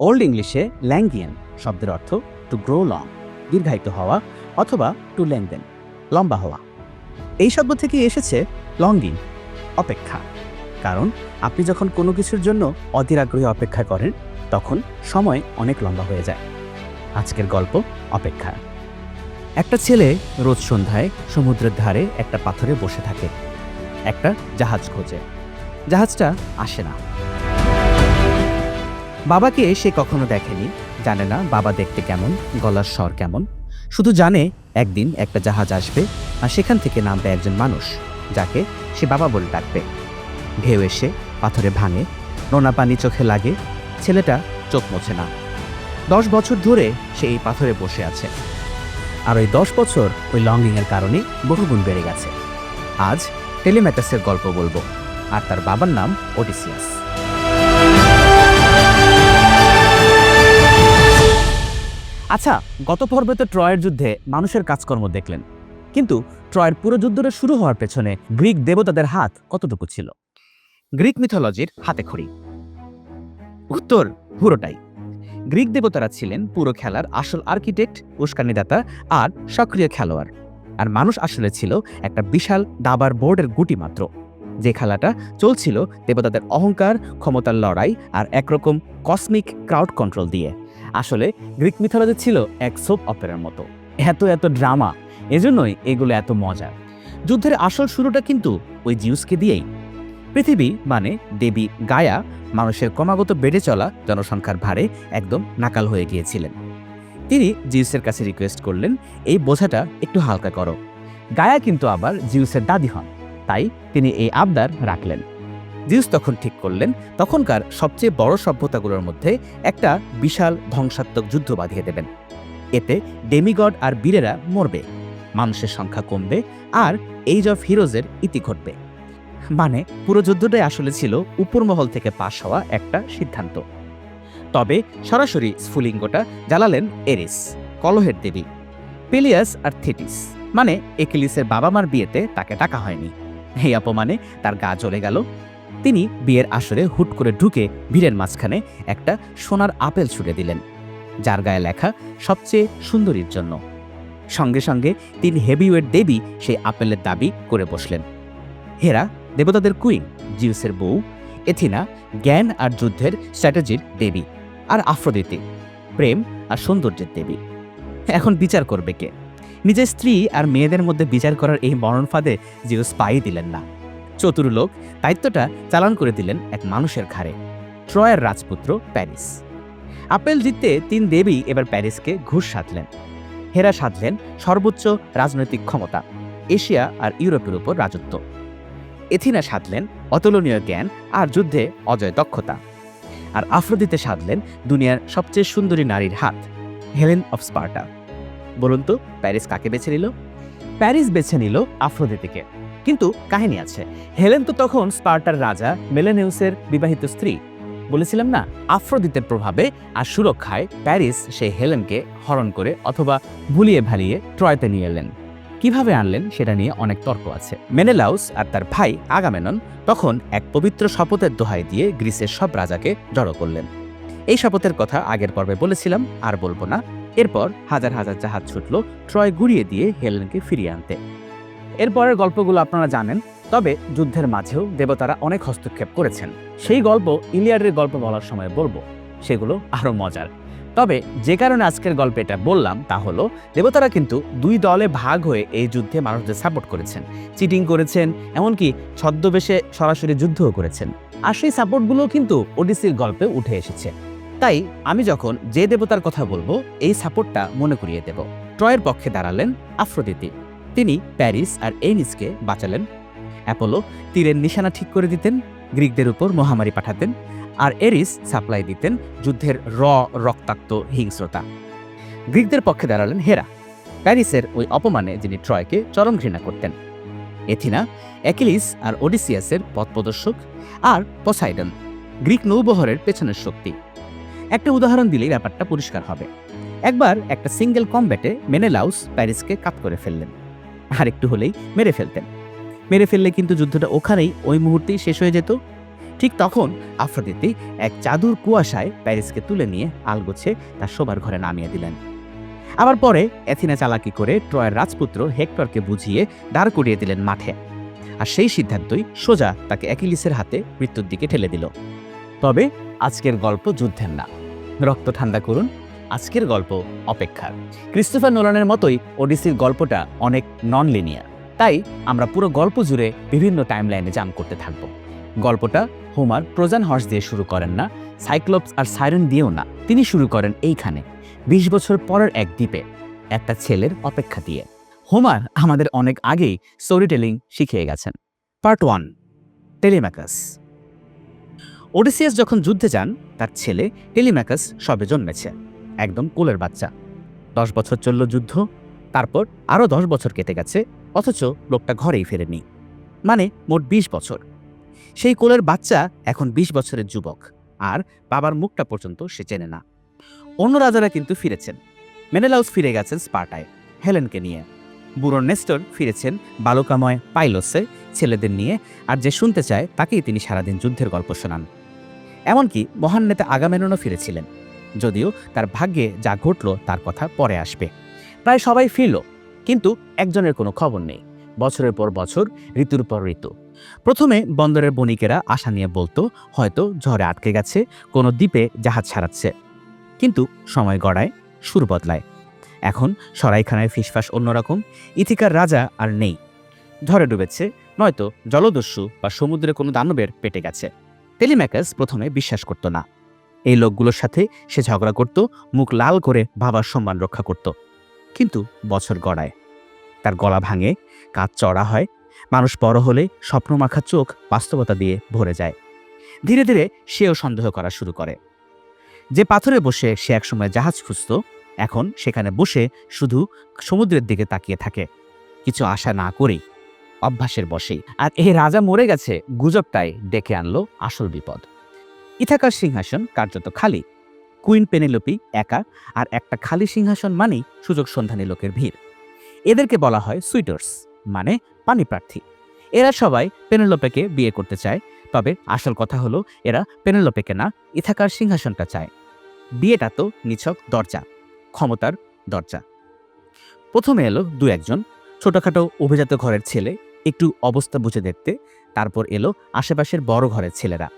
Old ইংলিশে ল্যাঙ্গিয়ান শব্দের অর্থ টু গ্রো লং, দীর্ঘায়িত হওয়া, অথবা টু লেংদেন, লম্বা হওয়া। এই শব্দ থেকে এসেছে লঙ্গিং, অপেক্ষা। কারণ আপনি যখন কোনো কিছুর জন্য অধীর আগ্রহে অপেক্ষা করেন তখন সময় অনেক লম্বা হয়ে যায়। আজকের গল্প অপেক্ষা। একটা ছেলে রোজ সন্ধ্যায় সমুদ্রের ধারে একটা পাথরে বসে থাকে, একটা জাহাজ খোঁজে। জাহাজটা আসে না। বাবাকে সে কখনো দেখেনি, জানে না বাবা দেখতে কেমন, গলার স্বর কেমন। শুধু জানে একদিন একটা জাহাজ আসবে আর সেখান থেকে নামবে একজন মানুষ, যাকে সে বাবা বলে ডাকবে। ঢেউ এসে পাথরে ভাঙে, নোনা পানি চোখে লাগে, ছেলেটা চোখ মোছে না। 10 বছর ধরে সে এই পাথরে বসে আছে। আর ওই 10 বছর ওই লঙ্গিংয়ের কারণে বহুগুণ বেড়ে গেছে। আজ টেলিম্যাটাসের গল্প বলবো, আর তার বাবার নাম ওডিসিয়াস। আচ্ছা, গত পর্বে তো ট্রয়ের যুদ্ধে মানুষের কাজকর্ম দেখলেন, কিন্তু ট্রয়ের পুরো যুদ্ধটা শুরু হওয়ার পেছনে গ্রিক দেবতাদের হাত কতটুকু ছিল? গ্রিক মিথোলজির হাতেখড়ি উত্তর পুরোটাই। গ্রিক দেবতারা ছিলেন পুরো খেলার আসল আর্কিটেক্ট, উস্কানিদাতা আর সক্রিয় খেলোয়াড়। আর মানুষ আসলে ছিল একটা বিশাল দাবার বোর্ডের গুটি মাত্র। যে খেলাটা চলছিল দেবতাদের অহংকার, ক্ষমতার লড়াই আর একরকম কসমিক ক্রাউড কন্ট্রোল দিয়ে। আসলে গ্রিক মিথোলজি ছিল এক সোপ অপেরার মতো, এত ড্রামা, এজন্যই এগুলো এত মজার। যুদ্ধের আসল শুরুটা কিন্তু ওই জিউসকে দিয়েই। পৃথিবী মানে দেবী গায়া মানুষের ক্রমাগত বেড়ে চলা জনসংখ্যার ভারে একদম নাকাল হয়ে গিয়েছিলেন। তিনি জিউসের কাছে রিকোয়েস্ট করলেন, এই বোঝাটা একটু হালকা করো। গায়া কিন্তু আবার জিউসের দাদি হন, তাই তিনি এই আবদার রাখলেন। জিউস তখন ঠিক করলেন তখনকার সবচেয়ে বড় সভ্যতাগুলোর মধ্যে একটা বিশাল ধ্বংসাত্মক যুদ্ধ বাঁধিয়ে দেবেন। এতে ডেমিগড আর বীরেরা মরবে, মানুষের সংখ্যা কমবে আর এজ অফ হিরোজের ইতি ঘটবে। মানে পুরো যুদ্ধটাই আসলে ছিল উপরমহল থেকে পাশ হওয়া একটা সিদ্ধান্ত। তবে সরাসরি স্ফুলিঙ্গটা জ্বালালেন এরিস, কলহের দেবী। পেলিয়াস আর থেটিস মানে একিলিসের বাবা মার বিয়েতে তাকে ডাকা হয়নি। এই অপমানে তার গা জ্বলে গেল। তিনি বিয়ের আসরে হুট করে ঢুকে ভিড়ের মাঝখানে একটা সোনার আপেল ছুঁড়ে দিলেন, যার গায়ে লেখা সবচেয়ে সুন্দরীর জন্য। সঙ্গে সঙ্গে 3 হেভিওয়েট দেবী সেই আপেলের দাবি করে বসলেন। হেরা দেবতাদের কুইন, জিউসের বউ। এথিনা জ্ঞান আর যুদ্ধের স্ট্র্যাটেজির দেবী। আর আফ্রোদিতে প্রেম আর সৌন্দর্যের দেবী। এখন বিচার করবে কে? নিজের স্ত্রী আর মেয়েদের মধ্যে বিচার করার এই মরণ ফাঁদে জিউস পাই দিলেন না। চতুর লোক দায়িত্বটা চালান করে দিলেন এক মানুষের ঘাড়ে, ট্রয়ের রাজপুত্র প্যারিস। আপেল জিততে 3 দেবী এবার প্যারিসকে ঘুষ সাধলেন। হেরা সাধলেন সর্বোচ্চ রাজনৈতিক ক্ষমতা, এশিয়া আর ইউরোপের উপর রাজত্ব। এথিনা সাধলেন অতুলনীয় জ্ঞান আর যুদ্ধে অজয় দক্ষতা। আর আফ্রোদিতে সাধলেন দুনিয়ার সবচেয়ে সুন্দরী নারীর হাত, হেলেন অফ স্পার্টা। বলুন তো প্যারিস কাকে বেছে নিল? প্যারিস বেছে নিল আফ্রোদিতেকে। কিন্তু কাহিনী আছে, হেলেন তো তখন স্পার্টার রাজা মেলেনিউসের বিবাহিত স্ত্রী। বলেছিলাম না, আফ্রোদিতের প্রভাবে আর সুরক্ষায় প্যারিস সেই হেলেনকে হরণ করে অথবা ভুলিয়ে ভালিয়ে ট্রয়তে নিয়ে এলেন। কিভাবে আনলেন সেটা নিয়ে অনেক তর্ক আছে। মেনেলাউস আর তার ভাই আগামেনন তখন এক পবিত্র শপথের দোহাই দিয়ে গ্রিসের সব রাজাকে জড়ো করলেন। এই শপথের কথা আগের পর্বে বলেছিলাম, আর বলবো না। এরপর হাজার হাজার জাহাজ ছুটল ট্রয় গুড়িয়ে দিয়ে হেলেনকে ফিরিয়ে আনতে। এরপরের গল্পগুলো আপনারা জানেন, তবে যুদ্ধের মাঝেও দেবতারা অনেক হস্তক্ষেপ করেছেন। সেই গল্প ইলিয়াডের গল্প বলার সময় বলবো, সেগুলো আরো মজার। তবে যে কারণে আজকের গল্পে এটা বললাম তা হলো, দেবতারা কিন্তু 2 দলে ভাগ হয়ে এই যুদ্ধে মানুষদের সাপোর্ট করেছেন, চিটিং করেছেন, এমনকি ছদ্মবেশে সরাসরি যুদ্ধও করেছেন। আর সেই সাপোর্টগুলো কিন্তু ওডিসির গল্পে উঠে এসেছে। তাই আমি যখন যে দেবতার কথা বলবো এই সাপোর্টটা মনে করিয়ে দেব। ট্রয়ের পক্ষে দাঁড়ালেন আফ্রোদিতে। তিনি প্যারিস আর এনিসকে বাঁচালেন। অ্যাপোলো তীরের নিশানা ঠিক করে দিতেন, গ্রিকদের উপর মহামারী পাঠাতেন। আর এরিস সাপ্লাই দিতেন যুদ্ধের রক্তাক্ত হিংস্রতা। গ্রিকদের পক্ষে দাঁড়ালেন হেরা, প্যারিসের ওই অপমানে যিনি ট্রয়কে চরম ঘৃণা করতেন। এথিনা অ্যাকিলিস আর ওডিসিয়াসের পথপ্রদর্শক। আর পসাইডন গ্রিক নৌবহরের পেছনের শক্তি। একটা উদাহরণ দিলেই ব্যাপারটা পরিষ্কার হবে। একবার একটা সিঙ্গেল কমব্যাটে মেনেলাউস প্যারিসকে কাত করে ফেললেন, আর একটু হলেই মেরে ফেলতেন। মেরে ফেললে কিন্তু যুদ্ধটা ওখানেই ওই মুহূর্তেই শেষ হয়ে যেত। ঠিক তখন আফ্রোদিতি এক জাদুর কুয়াশায় প্যারিসকে তুলে নিয়ে আলগোছে তার শোবার ঘরে নামিয়ে দিলেন। আবার পরে অ্যাথিনা চালাকি করে ট্রয়ের রাজপুত্র হেক্টরকে বুঝিয়ে দাঁড় করিয়ে দিলেন মাঠে। আর সেই সিদ্ধান্তই সোজা তাকে অ্যাকিলিসের হাতে মৃত্যুর দিকে ঠেলে দিল। তবে আজকের গল্প যুদ্ধের না, রক্ত ঠান্ডা করুন, আজকের গল্প অপেক্ষার। ক্রিস্টোফার নোলানের মতোই ওডিসির গল্পটা অনেক নন লিনিয়ার, তাই আমরা পুরো গল্প জুড়ে বিভিন্ন টাইমলাইনে জাম্প করতে থাকব। গল্পটা হোমার ট্রোজান হর্স দিয়ে শুরু করেন না, সাইক্লোপস আর সাইরেন দিয়েও না, তিনি শুরু করেন এইখানে 20 বছর পরের এক দ্বীপে একটা ছেলের অপেক্ষা দিয়ে। হোমার আমাদের অনেক আগেই স্টোরি টেলিং শিখিয়ে গেছেন। পার্ট 1, টেলিম্যাকাস। ওডিসিয়াস যখন যুদ্ধে যান, তার ছেলে টেলিম্যাকাস সবে জন্মেছে, একদম কোলের বাচ্চা। 10 বছর চলল যুদ্ধ, তারপর আরও 10 বছর কেটে গেছে, অথচ লোকটা ঘরেই ফেরেনি, মানে মোট 20 বছর। সেই কোলের বাচ্চা এখন 20 বছরের যুবক, আর বাবার মুখটা পর্যন্ত সে চেনে না। অন্য রাজারা কিন্তু ফিরেছেন। মেনেলাউস ফিরে গেছেন স্পার্টায় হেলেনকে নিয়ে, বুড়ো নেস্টর ফিরেছেন বালুকাময় পাইলোসে ছেলেদের নিয়ে, আর যে শুনতে চায় তাকেই তিনি সারাদিন যুদ্ধের গল্প শোনান। এমনকি মহান নেতা আগামেমননও ফিরেছিলেন, যদিও তার ভাগ্যে যা ঘটল তার কথা পরে আসবে। প্রায় সবাই ফিরল, কিন্তু একজনের কোনো খবর নেই। বছরের পর বছর, ঋতুর পর ঋতু। প্রথমে বন্দরের বণিকেরা আশা নিয়ে বলতো হয়তো ঝড়ে আটকে গেছে, কোনো দ্বীপে জাহাজ ছাড়াচ্ছে। কিন্তু সময় গড়ায়, সুর বদলায়। এখন সরাইখানায় ফিসফাস অন্যরকম, ইথিকার রাজা আর নেই। ঝড়ে ডুবেছে, নয়তো জলদস্যু বা সমুদ্রে কোনো দানবের পেটে গেছে। টেলিম্যাকাস প্রথমে বিশ্বাস করত না। এই লোকগুলোর সাথে সে ঝগড়া করত, মুখ লাল করে বাবার সম্মান রক্ষা করত। কিন্তু বছর গড়ায়, তার গলা ভাঙে, কাঁধ চড়া হয়, মানুষ বড় হলে স্বপ্নমাখা চোখ বাস্তবতা দিয়ে ভরে যায়। ধীরে ধীরে সেও সন্দেহ করা শুরু করে। যে পাথরে বসে সে একসময় জাহাজ খুঁজত, এখন সেখানে বসে শুধু সমুদ্রের দিকে তাকিয়ে থাকে, কিছু আশা না করেই, অভ্যাসের বশেই। আর এই রাজা মরে গেছে গুজবটাই ডেকে আনলো আসল বিপদ। ইথাকার সিংহাসন কার্যত খালি, কুইন পেনেলোপি একা, আর একটা খালি সিংহাসন মানেই সুযোগ সন্ধানী লোকের ভিড়। এদেরকে বলা হয় সুইটার্স, মানে পানি প্রার্থী। এরা সবাই পেনেলোপেকে বিয়ে করতে চায়, তবে আসল কথা হলো এরা পেনেলোপেকে না, ইথাকার সিংহাসনটা চায়। বিয়েটা তো নিছক দরজা, ক্ষমতার দরজা। প্রথমে এলো 2-1 ছোটখাটো অভিজাত ঘরের ছেলে, একটু অবস্থা বুঝে দেখতে। তারপর এলো আশেপাশের বড় ঘরের ছেলেরা।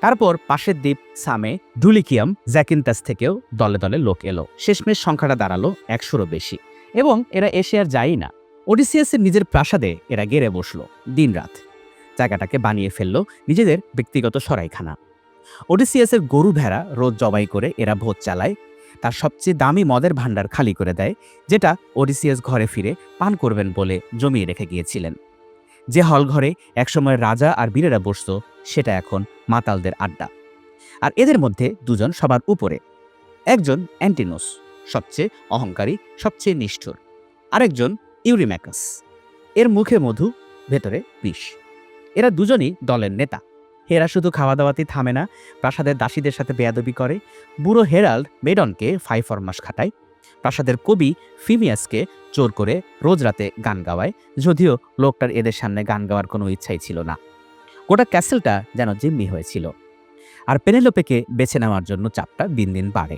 তারপর পাশের দ্বীপ সামে, ডুলিকিয়াম, জ্যাকিন্তাস থেকেও দলে দলে লোক এলো। শেষমেশ সংখ্যাটা দাঁড়ালো 100-রও বেশি, এবং এরা এসে আর যায়ই না। ওডিসিয়াসের নিজের প্রাসাদে এরা গেড়ে বসলো দিনরাত। জায়গাটাকে বানিয়ে ফেললো নিজেদের ব্যক্তিগত সরাইখানা। ওডিসিয়াসের গরু ভেড়া রোজ জবাই করে এরা ভোজ চালায়, তার সবচেয়ে দামি মদের ভাণ্ডার খালি করে দেয়, যেটা ওডিসিয়াস ঘরে ফিরে পান করবেন বলে জমিয়ে রেখে গিয়েছিলেন। যে হল ঘরে একসময় রাজা আর বীরেরা বসত, সেটা এখন মাতালদের আড্ডা। আর এদের মধ্যে 2জন সবার উপরে। একজন অ্যান্টিনোস, সবচেয়ে অহংকারী, সবচেয়ে নিষ্ঠুর। আরেকজন ইউরিম্যাকাস, এর মুখে মধু, ভেতরে বিষ। এরা দুজনই দলের নেতা। এরা শুধু খাওয়া দাওয়াতেই থামে না, প্রাসাদের দাসীদের সাথে বেয়াদবি করে। বুড়ো হেরাল্ড মেডনকে 5 মাস খাটায়। প্রাসাদের কবি ফিমিয়াসকে জোর করে রোজ রাতে গান গাওয়ায়, যদিও লোকটার এদের সামনে গান গাওয়ার কোনো ইচ্ছাই ছিল না। গোটা ক্যাসেলটা যেন জিম্মি হয়েছিল। আর পেনেলোপেকে বেছে নেওয়ার জন্য চাপটা দিন দিন বাড়ে।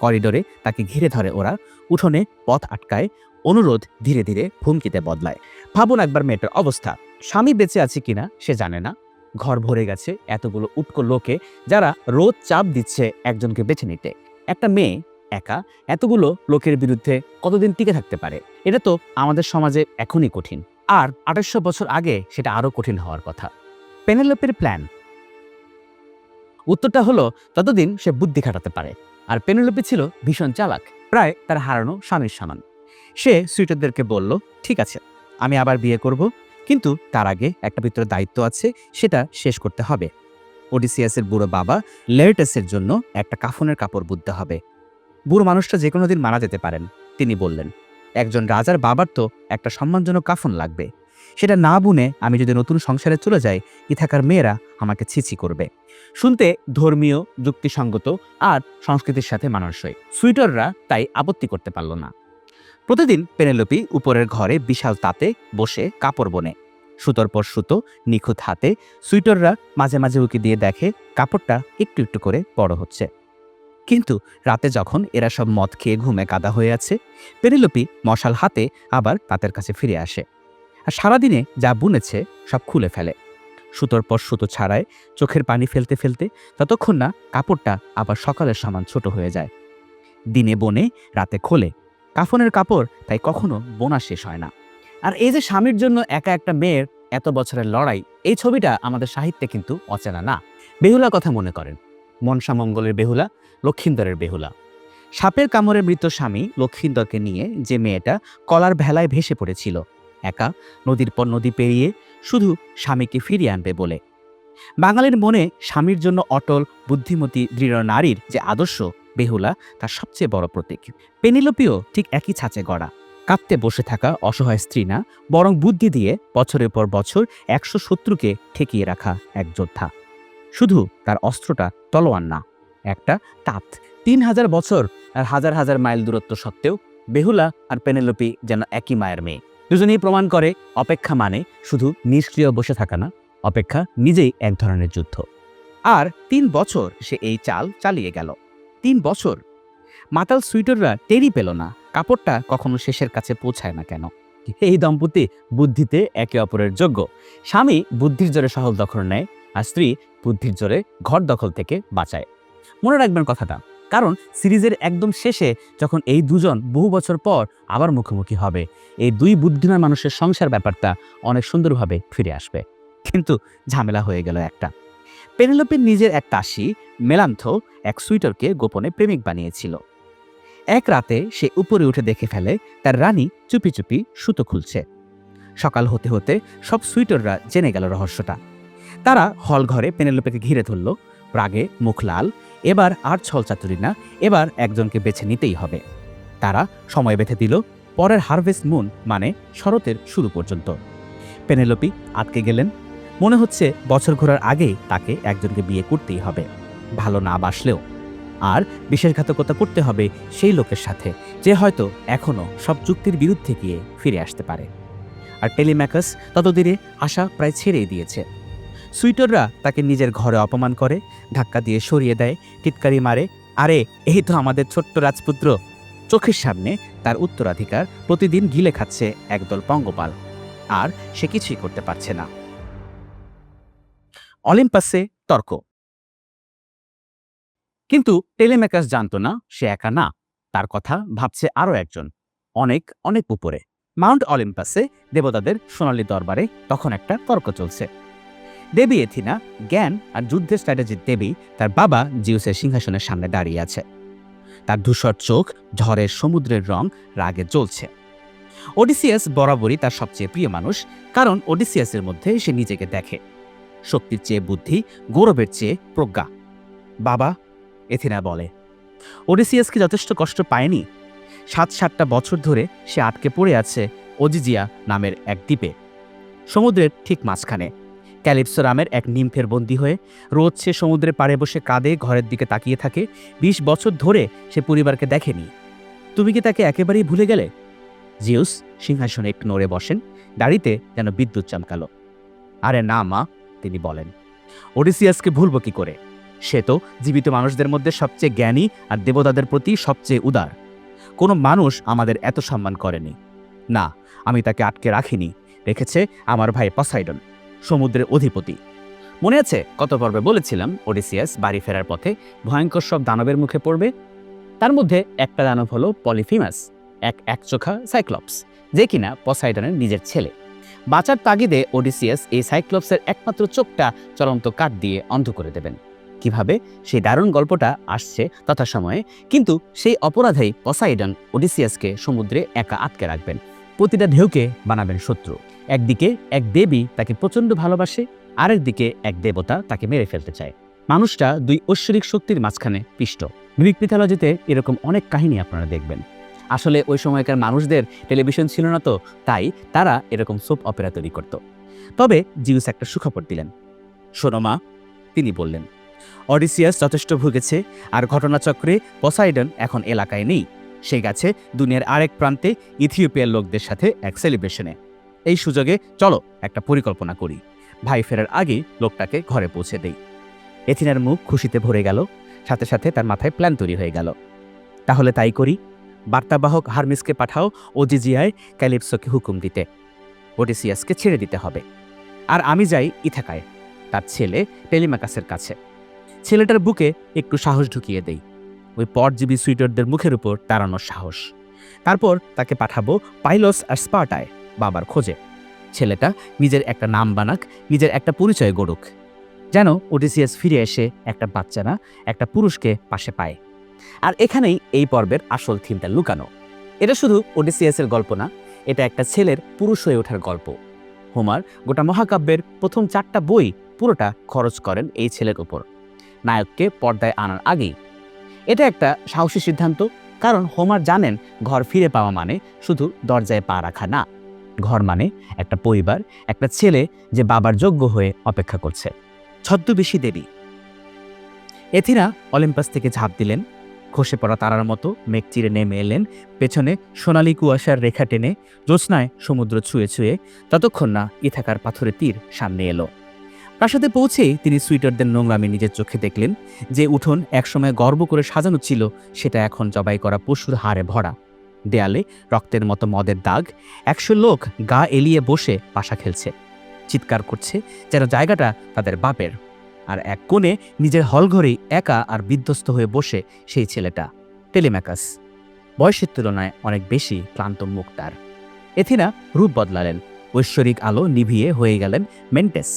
করিডোরে তাকে ঘিরে ধরে ওরা, উঠোনে পথ আটকায়, অনুরোধ ধীরে ধীরে হুমকিতে বদলায়। ভাবুন একবার মেয়েটার অবস্থা, স্বামী বেঁচে আছে কিনা সে জানে না, ঘর ভরে গেছে এতগুলো উটকো লোকে যারা রোজ চাপ দিচ্ছে একজনকে বেছে নিতে। একটা মেয়ে একা এতগুলো লোকের বিরুদ্ধে কতদিন টিকে থাকতে পারে? এটা তো আমাদের সমাজে এখনই কঠিন, আর 2800 বছর আগে সেটা আরো কঠিন হওয়ার কথা। পেনেলোপের প্ল্যান, উত্তরটা হলো ততদিন সে বুদ্ধি খাটাতে পারে। আর পেনেলোপে ছিল ভীষণ চালাক, প্রায় তার হারানো স্বামীর সমান। সে সুইটারদেরকে বলল, ঠিক আছে, আমি আবার বিয়ে করব, কিন্তু তার আগে একটা ভিতরে দায়িত্ব আছে, সেটা শেষ করতে হবে। ওডিসিয়াসের বুড়ো বাবা লেরটাসের জন্য একটা কাফনের কাপড় বুনতে হবে। বুড়ো মানুষটা যে কোনো দিন মারা যেতে পারেন। তিনি বললেন, একজন রাজার বাবার তো একটা সম্মানজনক কাফন লাগবে। সেটা না বুনে আমি যদি নতুন সংসারে চলে যাই, ইথাকার মেয়েরা আমাকে ছিছি করবে। শুনতে ধর্মীয়, যুক্তিসঙ্গত আর সংস্কৃতির সাথে মানানসই। সুইটাররা তাই আপত্তি করতে পারল না। প্রতিদিন পেনেলোপি উপরের ঘরে বিশাল তাতে বসে কাপড় বনে। সুতোর পর সুতো নিখুঁত হাতে সুইটররা মাঝে মাঝে উকি দিয়ে দেখে কাপড়টা একটু একটু করে বড় হচ্ছে। কিন্তু রাতে যখন এরা সব মদ খেয়ে ঘুমে কাদা হয়ে আছে, পেনেলোপি মশাল হাতে আবার তাদের কাছে ফিরে আসে আর সারাদিনে যা বুনেছে সব খুলে ফেলে। সুতোর পর সুতো ছাড়ায়, চোখের পানি ফেলতে ফেলতে ততক্ষণ না কাপড়টা আবার সকালের সমান ছোট হয়ে যায়। দিনে বোনে, রাতে খোলে, কাফনের কাপড় তাই কখনো বোনা শেষ হয় না। আর এই যে স্বামীর জন্য একা একটা মেয়ের এত বছরের লড়াই, এই ছবিটা আমাদের সাহিত্যে কিন্তু অচেনা না। বেহুলার কথা মনে করেন, মনসামঙ্গলের বেহুলা, লক্ষিন্দরের বেহুলা। সাপের কামড়ে মৃত স্বামী লক্ষিন্দরকে নিয়ে যে মেয়েটা কলার ভেলায় ভেসে পড়েছিল একা, নদীর পর নদী পেরিয়ে, শুধু স্বামীকে ফিরিয়ে আনবে বলে। বাঙালির মনে স্বামীর জন্য অটল, বুদ্ধিমতী, দৃঢ় নারীর যে আদর্শ, বেহুলা তার সবচেয়ে বড় প্রতীক। পেনিলোপিও ঠিক একই ছাঁচে গড়া। কাঁদতে বসে থাকা অসহায় স্ত্রী না, বরং বুদ্ধি দিয়ে বছরের পর বছর 100 শত্রুকে ঠেকিয়ে রাখা এক যোদ্ধা। শুধু তার অস্ত্রটা তলোয়ার না, একটা তাঁত। 3000 বছর আর হাজার হাজার মাইল দূরত্ব সত্ত্বেও বেহুলা আর পেনেলোপি যেন একই মায়ের মেয়ে। দুজনেই প্রমাণ করে অপেক্ষা মানে শুধু নিষ্ক্রিয় বসে থাকা না, অপেক্ষা নিজেই এক ধরনের যুদ্ধ। আর 3 বছর সে এই চাল চালিয়ে গেল। 3 বছর মাতাল সুইটররা টেরই পেল না কাপড়টা কখনো শেষের কাছে পৌঁছায় না কেন। এই দম্পতি বুদ্ধিতে একে অপরের যোগ্য। স্বামী বুদ্ধির জোরে শহর দখল নেয়, আর স্ত্রী বুদ্ধির জোরে ঘর দখল থেকে বাঁচায়। মনে রাখবেন কথাটা, কারণ সিরিজের একদম শেষে যখন এই দুজন বহু বছর পর আবার মুখোমুখি হবে, এই দুই বুদ্ধিমান মানুষের সংসার ব্যাপারটা অনেক সুন্দরভাবে ফিরে আসবে। কিন্তু ঝামেলা হয়ে গেল একটা। পেনেলোপির নিজের এক দাসী মেলান্থো এক সুইটরকে গোপনে প্রেমিক বানিয়েছিল। এক রাতে সে উপরে উঠে দেখে ফেলে তার রানী চুপি চুপি সুতো খুলছে। সকাল হতে হতে সব সুইটররা জেনে গেল রহস্যটা। তারা হল ঘরে পেনেলোপেকে ঘিরে ধরল, রাগে মুখ লাল। এবার আর ছলচাতুরি না, এবার একজনকে বেছে নিতেই হবে। তারা সময় বেঁধে দিল পরের হারভেস্ট মুন, মানে শরতের শুরু পর্যন্ত। পেনেলোপি আটকে গেলেন। মনে হচ্ছে বছর ঘোরার আগেই তাকে একজনকে বিয়ে করতেই হবে, ভালো না বাসলেও। আর বিশ্বাসঘাতকতা করতে হবে সেই লোকের সাথে যে হয়তো এখনো সব যুক্তির বিরুদ্ধে গিয়ে ফিরে আসতে পারে। আর টেলিম্যাকাস ততদিনে আশা প্রায় ছেড়েই দিয়েছে। সুইটররা তাকে নিজের ঘরে অপমান করে, ধাক্কা দিয়ে সরিয়ে দেয়, টিটকারি মারে। আরে এই তো আমাদের ছোট্ট রাজপুত্র। চোখের সামনে তার উত্তরাধিকার প্রতিদিন গিলে খাচ্ছে একদল পঙ্গপাল, আর সে কিছুই করতে পারছে না। অলিম্পাসে তর্ক। কিন্তু টেলিম্যাকাস জানতো না সে একা না, তার কথা ভাবছে আরও একজন, অনেক অনেক উপরে। মাউন্ট অলিম্পাসে দেবতাদের সোনালী দরবারে তখন একটা তর্ক চলছে। দেবী এথিনা, জ্ঞান আর যুদ্ধের স্ট্র্যাটেজির দেবী, তার বাবা জিউসের সিংহাসনের সামনে দাঁড়িয়ে আছে। তার ধূসর চোখ ঝড়ের সমুদ্রের রং রাগে জ্বলছে। ওডিসিয়াস বরাবরই তার সবচেয়ে প্রিয় মানুষ, কারণ ওডিসিয়াসের মধ্যে সে নিজেকে দেখে। শক্তির চেয়ে বুদ্ধি, গৌরবের চেয়ে প্রজ্ঞা। বাবা, এথিনা বলে। ওডিসিয়াসকে যথেষ্ট কষ্ট পায়নি। 7-7টা বছর ধরে সে আটকে পড়ে আছে ওজিজিয়া নামের এক দ্বীপে, সমুদ্রের ঠিক মাঝখানে। ক্যালিপসো নামের এক নিম্ফের বন্দী হয়ে রোজ সে সমুদ্রের পাড়ে বসে কাঁদে, ঘরের দিকে তাকিয়ে থাকে। 20 বছর ধরে সে পরিবারকে দেখেনি। তুমি কি তাকে একেবারেই ভুলে গেলে? জিউস সিংহাসনে একটু নড়ে বসেন, দাড়িতে যেন বিদ্যুৎ চমকালো। আরে না মা, তিনি বলেন। ওডিসিয়াসকে ভুলব কি করে? সে তো জীবিত মানুষদের মধ্যে সবচেয়ে জ্ঞানী আর দেবতাদের প্রতি সবচেয়ে উদার। কোনো মানুষ আমাদের এত সম্মান করেনি। না, আমি তাকে আটকে রাখিনি, রেখেছে আমার ভাই পসাইডন, সমুদ্রের অধিপতি। মনে আছে কত পর্বে বলেছিলাম ওডিসিয়াস বাড়ি ফেরার পথে ভয়ঙ্কর সব দানবের মুখে পড়বে? তার মধ্যে একটা দানব হলো পলিফিমাস, এক একচোখা সাইক্লপস, যে কিনা পসাইডনের নিজের ছেলে। বাঁচার তাগিদে ওডিসিয়াস এই সাইক্লপসের একমাত্র চোখটা চলন্ত কাঠ দিয়ে অন্ধ করে দেবেন। কিভাবে, সেই দারুণ গল্পটা আসছে তথাসময়ে। কিন্তু সেই অপরাধেই পসাইডন ওডিসিয়াসকে সমুদ্রে একা আটকে রাখবেন, প্রতিটা ঢেউকে বানাবেন শত্রু। একদিকে এক দেবী তাকে প্রচণ্ড ভালোবাসে, আরেকদিকে এক দেবতা তাকে মেরে ফেলতে চায়। মানুষটা দুই ঐশ্বরিক শক্তির মাঝখানে পিষ্ট। গ্রিক মিথোলজিতে এরকম অনেক কাহিনী আপনারা দেখবেন। আসলে ওই সময়কার মানুষদের টেলিভিশন ছিল না, তো তাই তারা এরকম সোপ অপেরা তৈরি করত। তবে জিউস একটা সুখবর দিলেন। শোনো মা, তিনি বললেন, অডিসিয়াস যথেষ্ট ভুগেছে, আর ঘটনাচক্রে পসাইডন এখন এলাকায় নেই। সে গেছে দুনিয়ার আরেক প্রান্তে ইথিওপিয়ার লোকদের সাথে এক সেলিব্রেশনে। এই সুযোগে চলো একটা পরিকল্পনা করি, ভাই ফেরার আগেই লোকটাকে ঘরে পৌঁছে দেই। এথিনার মুখ খুশিতে ভরে গেল, সাথে সাথে তার মাথায় প্ল্যান তৈরি হয়ে গেল। তাহলে তাই করি, বার্তাবাহক হারমিসকে পাঠাও ওজিজিয়ায় ক্যালিপসোকে হুকুম দিতে, ওডিসিয়াসকে ছেড়ে দিতে হবে। আর আমি যাই ইথাকায়, তার ছেলে টেলিমাকাসের কাছে। ছেলেটার বুকে একটু সাহস ঢুকিয়ে দেই, ওই পরজীবী সুইটারদের মুখের উপর দাঁড়ানোর সাহস। তারপর তাকে পাঠাবো পাইলস আর স্পার্টায় বাবার খোঁজে। ছেলেটা নিজের একটা নাম বানাক, নিজের একটা পরিচয় গড়ুক, যেন ওডিসিয়াস ফিরে এসে একটা বাচ্চা না, একটা পুরুষকে পাশে পায়। আর এখানেই এই পর্বের আসল থিমটা লুকানো। এটা শুধু ওডিসিয়াসের গল্প না, এটা একটা ছেলের পুরুষ হয়ে ওঠার গল্প। হোমার গোটা মহাকাব্যের প্রথম 4টা বই পুরোটা খরচ করেন এই ছেলের উপর, নায়ককে পর্দায় আনার আগেই। এটা একটা সাহসী সিদ্ধান্ত, কারণ হোমার জানেন ঘর ফিরে পাওয়া মানে শুধু দরজায় পা রাখা না, ঘর মানে একটা পরিবার, একটা ছেলে যে বাবার যোগ্য হয়ে অপেক্ষা করছে। ছদ্মবেশী দেবী এথিনা অলিম্পাস থেকে ঝাঁপ দিলেন, খসে পড়া তারার মতো মেঘ চিরে নেমে এলেন, পেছনে সোনালি কুয়াশার রেখা টেনে জ্যোৎস্নায় সমুদ্র ছুঁয়ে ছুঁয়ে, ততক্ষণ না ইথাকার পাথরের তীর সামনে এলো। প্রাসাদে পৌঁছেই তিনি সুইটারদের নোংরামি নিজের চোখে দেখলেন। যে উঠোন একসময় গর্ব করে সাজানো ছিল, সেটা এখন জবাই করা পশুর হাড়ে ভরা। দেয়ালে রক্তের মতো মদের দাগ, 100 লোক গা এলিয়ে বসে পাশা খেলছে, চিৎকার করছে যেন জায়গাটা তাদের বাপের। আর এক কোণে নিজের হলঘরেই একা আর বিধ্বস্ত হয়ে বসে সেই ছেলেটা, টেলিম্যাকাস, বয়সের তুলনায় অনেক বেশি ক্লান্ত মুখ তার। এথিনা রূপ বদলালেন, ঐশ্বরিক আলো নিভিয়ে হয়ে গেলেন মেন্টেস,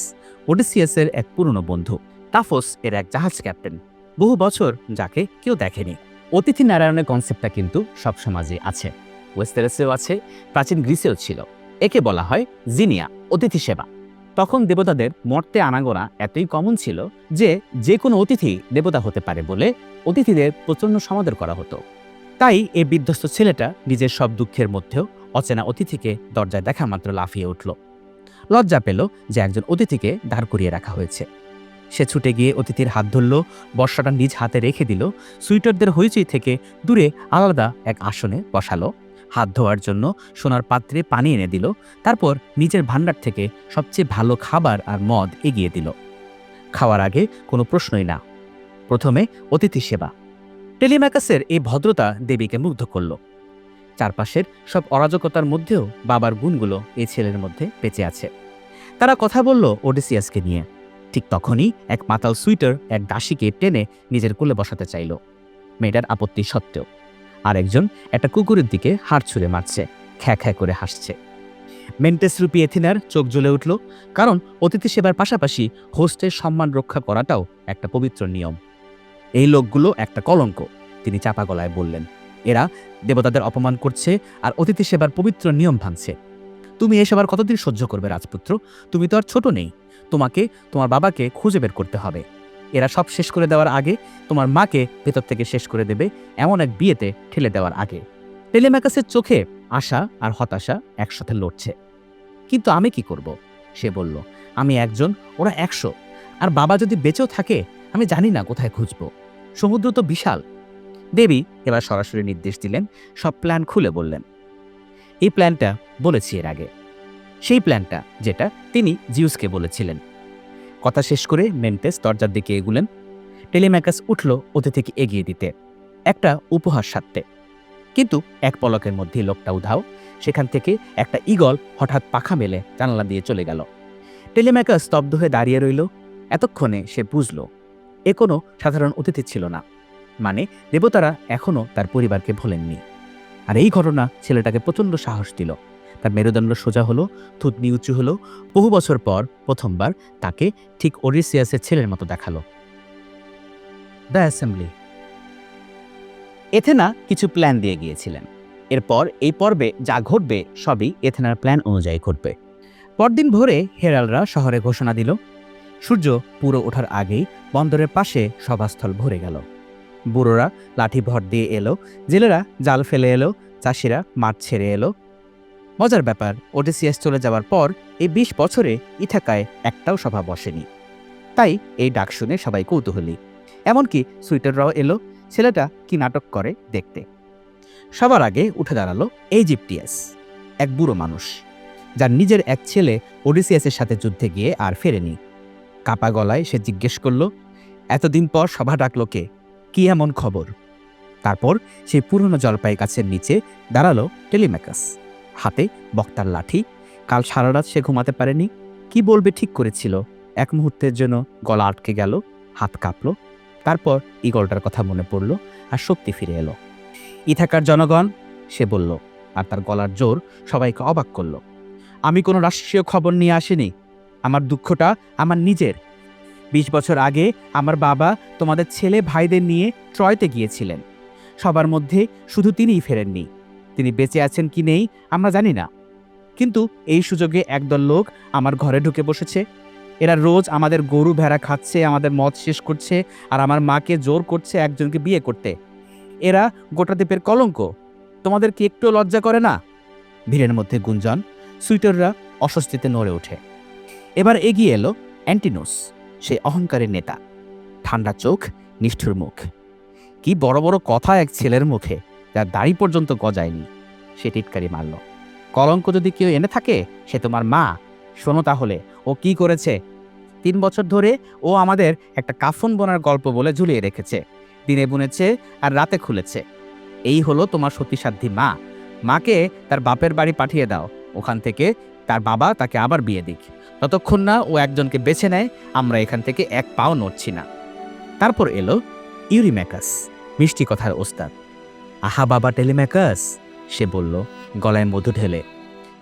ওডিসিয়াসের এক পুরনো বন্ধু, টাফোস এর এক জাহাজ ক্যাপ্টেন, বহু বছর যাকে কেউ দেখেনি। অতিথি নারায়ণের কনসেপ্টটা কিন্তু সব সমাজে আছে, ওয়েস্টেরেসেও আছে, প্রাচীন গ্রিসেও ছিল। একে বলা হয় জিনিয়া, অতিথি সেবা। তখন দেবতাদের মর্তে আনাগোনা এতই কমন ছিল যে যে কোনো অতিথি দেবতা হতে পারে বলে অতিথিদের প্রচণ্ড সমাদর করা হতো। তাই এই বিধ্বস্ত ছেলেটা নিজের সব দুঃখের মধ্যেও অচেনা অতিথিকে দরজায় দেখা মাত্র লাফিয়ে উঠল। লজ্জা পেল যে একজন অতিথিকে দাঁড় করিয়ে রাখা হয়েছে। সে ছুটে গিয়ে অতিথির হাত ধরল, বর্ষাটা নিজ হাতে রেখে দিল, সুইটারদের হইচই থেকে দূরে আলাদা এক আসনে বসালো, হাত ধোয়ার জন্য সোনার পাত্রে পানি এনে দিল, তারপর নিজের ভাণ্ডার থেকে সবচেয়ে ভালো খাবার আর মদ এগিয়ে দিল। খাওয়ার আগে কোনো প্রশ্নই না, প্রথমে অতিথি সেবা। টেলিম্যাকাসের এই ভদ্রতা দেবীকে মুগ্ধ করল। চারপাশের সব অরাজকতার মধ্যেও বাবার গুণগুলো এই ছেলের মধ্যে বেঁচে আছে। তারা কথা বলল ওডিসিয়াসকে নিয়ে। ঠিক তখনই এক মাতাল সুইটার এক দাসীকে টেনে নিজের কোলে বসাতে চাইল, মেয়েটার আপত্তি সত্ত্বেও। আর একজন একটা কুকুরের দিকে হাড় ছুঁড়ে মারছে, খ্যা খ্যা করে হাসছে। মেন্টেস রূপী এথিনার চোখ জ্বলে উঠল, কারণ অতিথি সেবার পাশাপাশি হোস্টের সম্মান রক্ষা করাটাও একটা পবিত্র নিয়ম। এই লোকগুলো একটা কলঙ্ক, তিনি চাপা গলায় বললেন। এরা দেবতাদের অপমান করছে আর অতিথি সেবার পবিত্র নিয়ম ভাঙছে। তুমি এসব আর কতদিন সহ্য করবে রাজপুত্র? তুমি তো আর ছোট নেই, তোমাকে তোমার বাবাকে খুঁজে বের করতে হবে। এরা সব শেষ করে দেওয়ার আগে, তোমার মাকে ভেতর থেকে শেষ করে দেবে এমন এক বিয়েতে ঠেলে দেওয়ার আগে। টেলিম্যাকাসের চোখে আশা আর হতাশা একসাথে লড়ছে। কিন্তু আমি কি করব? সে বলল, আমি একজন, ওরা 100, আর বাবা যদি বেঁচেও থাকে আমি জানি না কোথায় খুঁজব। সমুদ্র তো বিশাল। দেবী এবার সরাসরি নির্দেশ দিলেন, সব প্ল্যান খুলে বললেন। এই প্ল্যানটা বলেছি এর আগে, সেই প্ল্যানটা যেটা তিনি জিউসকে বলেছিলেন। কথা শেষ করে মেন্টেস দরজার দিকে এগুলেন। টেলিম্যাকাস উঠল অতিথিকে এগিয়ে দিতে, একটা উপহার সাথে। কিন্তু এক পলকের মধ্যেই লোকটা উধাও। সেখান থেকে একটা ঈগল হঠাৎ পাখা মেলে জানালা দিয়ে চলে গেল। টেলিম্যাকাস স্তব্ধ হয়ে দাঁড়িয়ে রইল। এতক্ষণে সে বুঝল এ কোনো সাধারণ অতিথি ছিল না, মানে দেবতারা এখনও তার পরিবারকে ভোলেননি। আর এই ঘটনা ছেলেটাকে প্রচণ্ড সাহস দিল। তার মেরুদণ্ড সোজা হলো, থুতনি উঁচু হলো। বহু বছর পর প্রথমবার তাকে ঠিক ওডিসিয়াসের ছেলের মতো দেখালো। The assembly. এথেনা কিছু প্ল্যান দিয়ে গিয়েছিলেন। এরপর এই পর্বে যা ঘটবে সবই এথেনার প্ল্যান অনুযায়ী ঘটবে। পরদিন ভোরে হেরালরা শহরে ঘোষণা দিল। সূর্য পুরো ওঠার আগেই বন্দরের পাশে সভাস্থল ভরে গেল। বুড়োরা লাঠি ভর দিয়ে এলো, জেলেরা জাল ফেলে এলো, চাষিরা মাঠ ছেড়ে এলো। মজার ব্যাপার, ওডিসিয়াস চলে যাওয়ার পর এই 20 বছরে ইথাকায় একটাও সভা বসেনি। তাই এই ডাক শুনে সবাই কৌতূহলী। এমনকি সুইটাররাও এলো ছেলেটা কি নাটক করে দেখতে। সবার আগে উঠে দাঁড়ালো এইজিপ্টিয়াস, এক বুড়ো মানুষ। যার নিজের এক ছেলে ওডিসিয়াসের সাথে যুদ্ধে গিয়ে আর ফেরেনি। কাপা গলায় সে জিজ্ঞেস করল, এতদিন পর সভা ডাকলো কে? কি এমন খবর? তারপর সেই পুরনো জলপাই গাছের নিচে দাঁড়ালো টেলিম্যাকাস, হাতে বক্তার লাঠি। কাল সারা রাত সে ঘুমাতে পারেনি, কি বলবে ঠিক করেছিল। এক মুহূর্তের জন্য গলা আটকে গেল, হাত কাঁপল। তারপর ঈগলটার কথা মনে পড়ল আর শক্তি ফিরে এলো। ইথাকার জনগণ, সে বলল, আর তার গলার জোর সবাইকে অবাক করল, আমি কোনো রাষ্ট্রীয় খবর নিয়ে আসিনি। আমার দুঃখটা আমার নিজের। 20 বছর আগে আমার বাবা তোমাদের ছেলে ভাইদের নিয়ে ট্রয়তে গিয়েছিলেন। সবার মধ্যে শুধু তিনিই ফেরেননি। তিনি বেঁচে আছেন কি নেই আমরা জানি না, কিন্তু এই সুযোগে একদল লোক আমার ঘরে ঢুকে বসেছে। এরা রোজ আমাদের গরু ভেড়া খাচ্ছে, আমাদের মদ শেষ করছে, আর আমার মাকে জোর করছে একজনকে বিয়ে করতে। এরা গোটা দ্বীপের কলঙ্ক। তোমাদের কি একটু লজ্জা করে না? ভিড়ের মধ্যে গুঞ্জন, সুইটাররা অস্বস্তিতে নড়ে ওঠে। এবার এগিয়ে এলো অ্যান্টিনোস, সে অহংকারের নেতা। ঠান্ডা চোখ, নিষ্ঠুর মুখ। কি বড় বড় কথা এক ছেলের মুখে, যার দাড়ি পর্যন্ত গজায়নি। সে টিটকারি মারল, কলঙ্ক যদি কেউ এনে থাকে সে তোমার মা। শোনো তাহলে ও কি করেছে। 3 বছর ধরে ও আমাদের একটা কাফন বোনার গল্প বলে ঝুলিয়ে রেখেছে। দিনে বুনেছে আর রাতে খুলেছে। এই হলো তোমার সতীসাধ্যী মা। মাকে তার বাপের বাড়ি পাঠিয়ে দাও, ওখান থেকে তার বাবা তাকে আবার বিয়ে দিক। ততক্ষণ না ও একজনকে বেছে নেয়, আমরা এখান থেকে এক পাও নড়ছি না। তারপর এলো ইউরিম্যাকাস, মিষ্টি কথার ওস্তাদ। আহা বাবা টেলিম্যাকাস, সে বলল গলায় মধু ঢেলে,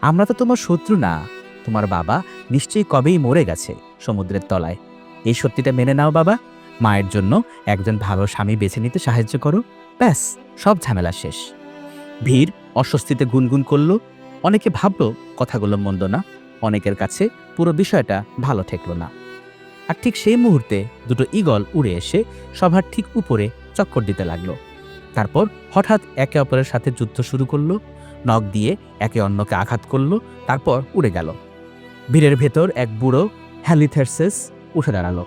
আমরা তো তোমার শত্রু না। তোমার বাবা নিশ্চয়ই কবেই মরে গেছে সমুদ্রের তলায়। এই সত্যিটা মেনে নাও বাবা। মায়ের জন্য একজন ভালো স্বামী বেছে নিতে সাহায্য করো, ব্যাস সব ঝামেলা শেষ। ভিড় অস্বস্তিতে গুনগুন করল। অনেকে ভাবল কথাগুলো মন্দ না, অনেকের কাছে পুরো বিষয়টা ভালো ঠেকল না। আর ঠিক সেই মুহূর্তে দুটো ঈগল উড়ে এসে সভার ঠিক উপরে চক্কর দিতে লাগলো। তারপর হঠাৎ একে অপরের সাথে যুদ্ধ শুরু করলো, নখ দিয়ে একে অন্যকে আঘাত করলো, তারপর উড়ে গেল। ভিড়ের ভেতর এক বুড়ো হ্যালিথার্সেস উঠে দাঁড়ালো।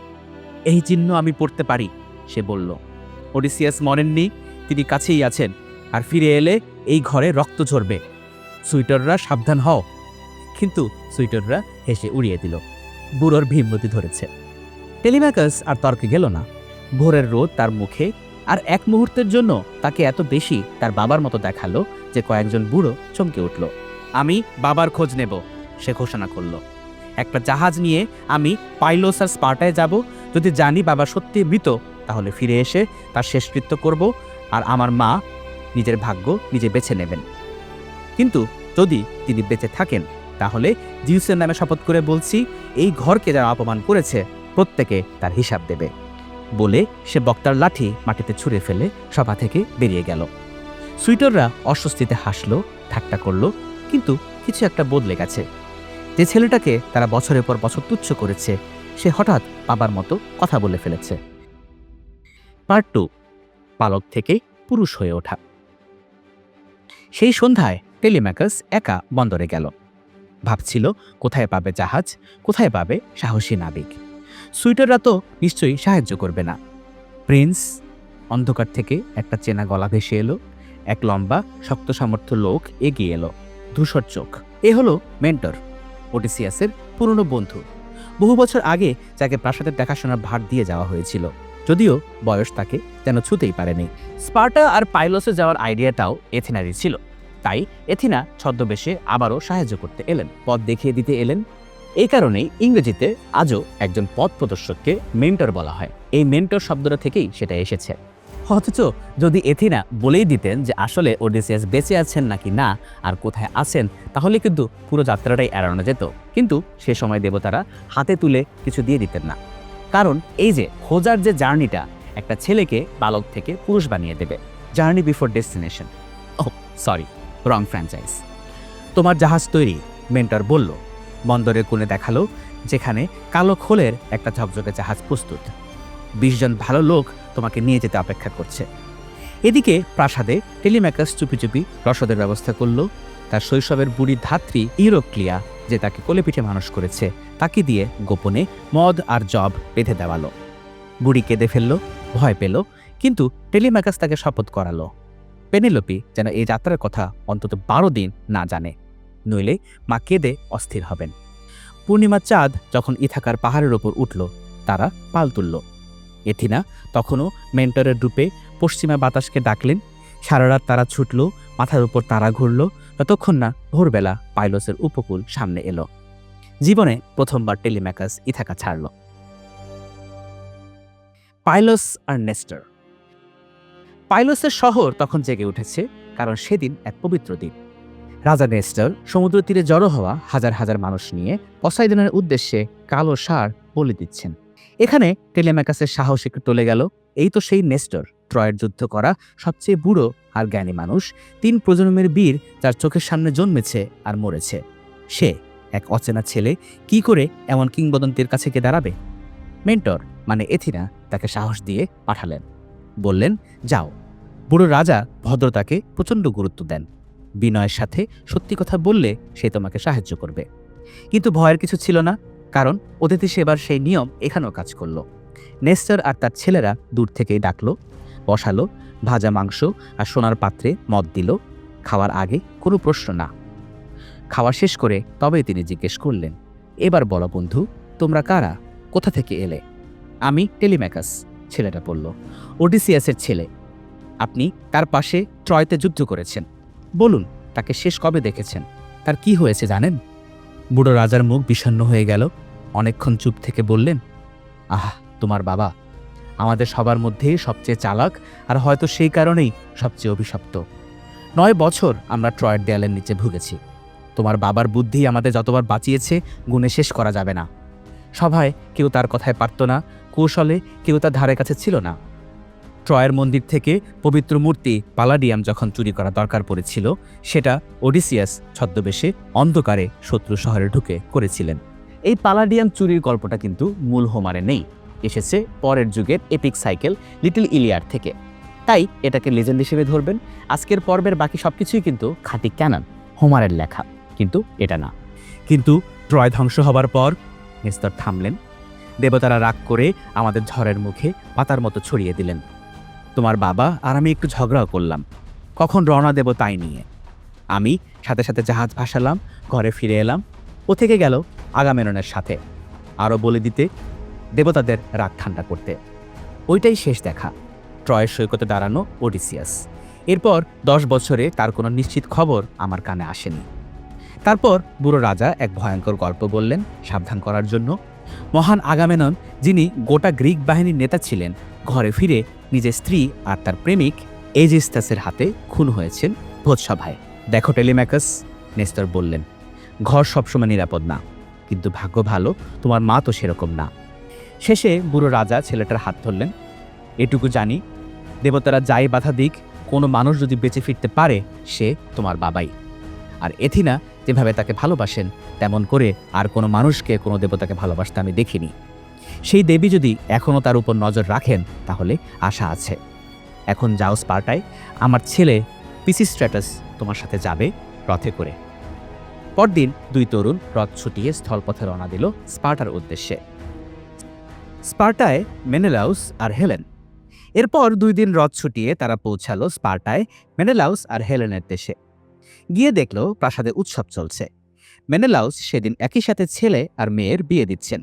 এই চিহ্ন আমি পড়তে পারি, সে বলল। ওডিসিয়াস মরেননি, তিনি কাছেই আছেন, আর ফিরে এলে এই ঘরে রক্ত ঝরবে। সুইটাররা সাবধান হও। কিন্তু সুইটাররা হেসে উড়িয়ে দিল। বুড়োর ভীমরতি ধরেছে। টেলিম্যাকাস আর তর্কে গেল না। ভোরের রোদ তার মুখে, আর এক মুহূর্তের জন্য তাকে এত বেশি তার বাবার মতো দেখালো যে কয়েকজন বুড়ো চমকে উঠল। আমি বাবার খোঁজ নেব, সে ঘোষণা করল। একটা জাহাজ নিয়ে আমি পাইলোস আর স্পার্টায় যাব। যদি জানি বাবা সত্যি মৃত, তাহলে ফিরে এসে তার শেষকৃত্য করব, আর আমার মা নিজের ভাগ্য নিজে বেছে নেবেন। কিন্তু যদি তিনি বেঁচে থাকেন, তাহলে জিউসের নামে শপথ করে বলছি, এই ঘরকে যারা অপমান করেছে প্রত্যেকে তার হিসাব দেবে। বলে সে বক্তার লাঠি মাটিতে ছুঁড়ে ফেলে সভা থেকে বেরিয়ে গেল। সুইটাররা অস্বস্তিতে হাসলো, ঠাট্টা করলো, কিন্তু কিছু একটা বদলে গেছে। যে ছেলেটাকে তারা বছরের পর বছর তুচ্ছ করেছে, সে হঠাৎ বাবার মতো কথা বলে ফেলেছে। পার্ট 2, পালক থেকে পুরুষ হয়ে ওঠা। সেই সন্ধ্যায় টেলিম্যাকাস একা বন্দরে গেল। ভাবছিল কোথায় পাবে জাহাজ, কোথায় পাবে সাহসী নাবিক। সুইটাররা তো নিশ্চয়ই সাহায্য করবে না। প্রিন্স, অন্ধকার থেকে একটা চেনা গলা ভেসে এলো। এক লম্বা শক্ত সামর্থ্য লোক এগিয়ে এলো, ধূসর চোখ। এ হলো মেন্টর, ওডিসিয়াসের পুরনো বন্ধু। বহু বছর আগে যাকে প্রাসাদের দেখাশোনার ভার দিয়ে যাওয়া হয়েছিল, যদিও বয়স তাকে যেন ছুতেই পারেনি। স্পার্টা আর পাইলোসে যাওয়ার আইডিয়াটাও এথিনারই ছিল, তাই এথিনা ছদ্মবেশে আবারও সাহায্য করতে এলেন, পথ দেখিয়ে দিতে এলেন। এই কারণেই ইংরেজিতে আজও একজন পথ প্রদর্শককে মেন্টর বলা হয়। এই মেন্টর শব্দটা থেকেই সেটা এসেছে। অথচ যদি এথিনা বলেই দিতেন যে আসলে ওডিসিয়াস বেঁচে আছেন নাকি না আর কোথায় আছেন, তাহলে কিন্তু পুরো যাত্রাটাই এড়ানো যেত। কিন্তু সে সময় দেবতারা হাতে তুলে কিছু দিয়ে দিতেন না, কারণ এই যে খোঁজার যে জার্নিটা একটা ছেলেকে বালক থেকে পুরুষ বানিয়ে দেবে। Journey before destination. Oh sorry, wrong franchise. তোমার জাহাজ তৈরি, মেন্টর বলল। বন্দরের কোণে দেখালো যেখানে কালো খোলের একটা ঝকঝকে জাহাজ প্রস্তুত। 20 জন ভালো লোক তোমাকে নিয়ে যেতে অপেক্ষা করছে। এদিকে প্রাসাদে টেলিম্যাকাস চুপি চুপি রসদের ব্যবস্থা করল। তার শৈশবের বুড়ি ধাত্রী ইউরোক্লিয়া, যে তাকে কোলে পিঠে মানুষ করেছে, তাকে দিয়ে গোপনে মদ আর জব বেঁধে দেওয়ালো। বুড়ি কেঁদে ফেলল, ভয় পেল, কিন্তু টেলিম্যাকাস তাকে শপথ করালো পেনেলোপি যেন এই যাত্রার কথা অন্তত 12 দিন না জানে। নইলে মা কেঁদে অস্থির হবেন। পূর্ণিমার চাঁদ যখন ইথাকার পাহাড়ের ওপর উঠল, তারা পাল তুলল। এথিনা তখনও মেন্টরের রূপে পশ্চিমা বাতাসকে ডাকলেন। সারা রাত তারা ছুটল, মাথার উপর তারা ঘুরল, ততক্ষণ না ভোরবেলা পাইলসের উপকূল সামনে এলো। জীবনে প্রথমবার টেলিম্যাকাস ইথাকা ছাড়ল। পাইলস আর নেস্টর। পাইলসের শহর তখন জেগে উঠেছে, কারণ সেদিন এক পবিত্র দিন। রাজা নেস্টর সমুদ্র তীরে জড়ো হওয়া হাজার হাজার মানুষ নিয়ে পসাইডনের উদ্দেশ্যে কালো ষাঁড় বলি দিচ্ছেন। এখানে টেলিম্যাকাসের সাহস একটু টলে গেল। এই তো সেই নেস্টর, ট্রয়ের যুদ্ধ করা সবচেয়ে বুড়ো আর জ্ঞানী মানুষ, 3 প্রজন্মের বীর, যার চোখের সামনে জন্মেছে আর মরেছে। সে এক অচেনা ছেলে কি করে এমন কিংবদন্তির কাছে গিয়ে দাঁড়াবে? মেন্টর মানে এথিনা তাকে সাহস দিয়ে পাঠালেন। বললেন, যাও। বুড়ো রাজা ভদ্রতাকে প্রচণ্ড গুরুত্ব দেন। বিনয়ের সাথে সত্যি কথা বললে সে তোমাকে সাহায্য করবে। কিন্তু ভয়ের কিছু ছিল না, কারণ অতিথি সেবার সেই নিয়ম এখানেও কাজ করল। নেস্টর আর তার ছেলেরা দূর থেকেই ডাকলো, বসালো, ভাজা মাংস আর সোনার পাত্রে মদ দিল। খাওয়ার আগে কোনো প্রশ্ন না। খাওয়া শেষ করে তবেই তিনি জিজ্ঞেস করলেন, এবার বলো বন্ধু, তোমরা কারা, কোথা থেকে এলে? আমি টেলিম্যাকাস, ছেলেটা বলল। ওডিসিয়াসের ছেলে। আপনি তার পাশে ট্রয়তে যুদ্ধ করেছেন। বলুন, তাকে শেষ কবে দেখেছেন? তার কি হয়েছে জানেন? বুড়ো রাজার মুখ বিষণ্ণ হয়ে গেল। অনেকক্ষণ চুপ থেকে বললেন, আহ, তোমার বাবা আমাদের সবার মধ্যে সবচেয়ে চালাক, আর হয়তো সেই কারণেই সবচেয়ে অভিশপ্ত। 9 বছর আমরা ট্রয়ের দেয়ালের নিচে ভুগেছি। তোমার বাবার বুদ্ধি আমাদের যতবার বাঁচিয়েছে গুণে শেষ করা যাবে না। সভায় কেউ তার কথায় পারত না, কৌশলে কেউ তার ধারে কাছে ছিল না। ট্রয়ের মন্দির থেকে পবিত্র মূর্তি পালাডিয়াম যখন চুরি করা দরকার পড়েছিল, সেটা ওডিসিয়াস ছদ্মবেশে অন্ধকারে শত্রু শহরে ঢুকে করেছিলেন। এই পালাডিয়াম চুরির গল্পটা কিন্তু মূল হোমারে নেই, এসেছে পরের যুগের এপিক সাইকেল লিটল ইলিয়াড থেকে। তাই এটাকে লেজেন্ড হিসেবে ধরবেন। আজকের পর্বের বাকি সবকিছুই কিন্তু খাঁটি ক্যানন, হোমারের লেখা, কিন্তু এটা না। কিন্তু ট্রয় ধ্বংস হবার পর নেস্টর থামলেন। দেবতারা রাগ করে আমাদের ঝড়ের মুখে পাতার মতো ছড়িয়ে দিলেন। তোমার বাবা আর আমি একটু ঝগড়াও করলাম, কখন রওনা দেব তাই নিয়ে। আমি সাথে সাথে জাহাজ ভাসালাম, ঘরে ফিরে এলাম। ও থেকে গেল আগামেমননের সাথে, আরও বলে দিতে, দেবতাদের রাগ ঠান্ডা করতে। ওইটাই শেষ দেখা। ট্রয়ের সৈকতে দাঁড়ানো ওডিসিয়াস। এরপর 10 বছরে তার কোনো নিশ্চিত খবর আমার কানে আসেনি। তারপর বুড়ো রাজা এক ভয়ঙ্কর গল্প বললেন সাবধান করার জন্য। মহান আগামেমনন, যিনি গোটা গ্রিক বাহিনীর নেতা ছিলেন, ঘরে ফিরে নিজের স্ত্রী আর তার প্রেমিক এজিস্তাসের হাতে খুন হয়েছেন ভোজসভায়। দেখো টেলিম্যাকাস, নেস্টর বললেন, ঘর সবসময় নিরাপদ না, কিন্তু ভাগ্য ভালো তোমার মা তো সেরকম না। শেষে বুড়ো রাজা ছেলেটার হাত ধরলেন। এটুকু জানি, দেবতারা যাই বাধা দিক, কোনো মানুষ যদি বেঁচে ফিরতে পারে সে তোমার বাবাই। আর এথিনা যেভাবে তাকে ভালোবাসেন, তেমন করে আর কোনো মানুষকে কোনো দেবতাকে ভালোবাসতে আমি দেখিনি। সেই দেবী যদি এখনও তার উপর নজর রাখেন, তাহলে আশা আছে। এখন যাও স্পার্টায়, আমার ছেলে পিসিস্ট্র্যাটাস তোমার সাথে যাবে রথে করে। পরদিন 2 তরুণ রথ ছুটিয়ে স্থলপথে রওনা দিল স্পার্টার উদ্দেশ্যে। স্পার্টায় মেনেলাউস আর হেলেন। এরপর 2 দিন রথ ছুটিয়ে তারা পৌঁছালো স্পার্টায় মেনেলাউস আর হেলেনের দেশে। গিয়ে দেখল প্রাসাদে উৎসব চলছে। মেনেলাউস সেদিন একই সাথে ছেলে আর মেয়ের বিয়ে দিচ্ছেন।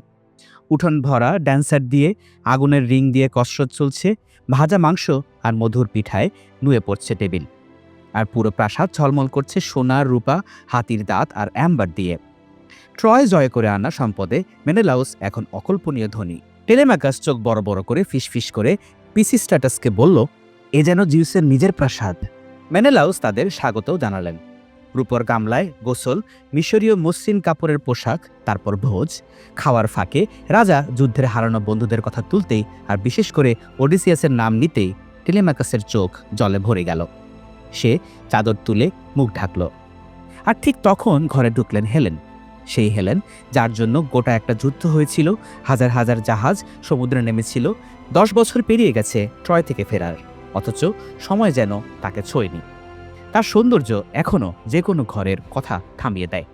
উঠোন ভরা ড্যান্সার দিয়ে, আগুনের রিং দিয়ে কসরত চলছে, ভাজা মাংস আর মধুর পিঠায় নুয়ে পড়ছে টেবিল। আর পুরো প্রাসাদ ঝলমল করছে সোনা, রূপা, হাতির দাঁত আর অ্যাম্বার দিয়ে। ট্রয় জয় করে আনা সম্পদে মেনেলাউস এখন অকল্পনীয় ধনী। টেলিম্যাকাস চোখ বড় বড় করে ফিসফিস করে পিসিস্ট্র্যাটাসকে বলল, এ যেন জিউসের নিজের প্রাসাদ। মেনেলাউস তাদের স্বাগতও জানালেন। রূপর গামলায় গোসল, মিশরীয় মসৃণ কাপড়ের পোশাক, তারপর ভোজ। খাওয়ার ফাঁকে রাজা যুদ্ধের হারানো বন্ধুদের কথা তুলতেই আর বিশেষ করে ওডিসিয়াসের নাম নিতেই টেলিম্যাকাসের চোখ জলে ভরে গেল। সে চাদর তুলে মুখ ঢাকল। আর ঠিক তখন ঘরে ঢুকলেন হেলেন। সেই হেলেন যার জন্য গোটা একটা যুদ্ধ হয়েছিল, হাজার হাজার জাহাজ সমুদ্রে নেমেছিল। 10 বছর পেরিয়ে গেছে ট্রয় থেকে ফেরার, অথচ সময় যেন তাকে ছোঁয়নি। তার সৌন্দর্য এখনও যে কোনো ঘরের কথা থামিয়ে দেয়।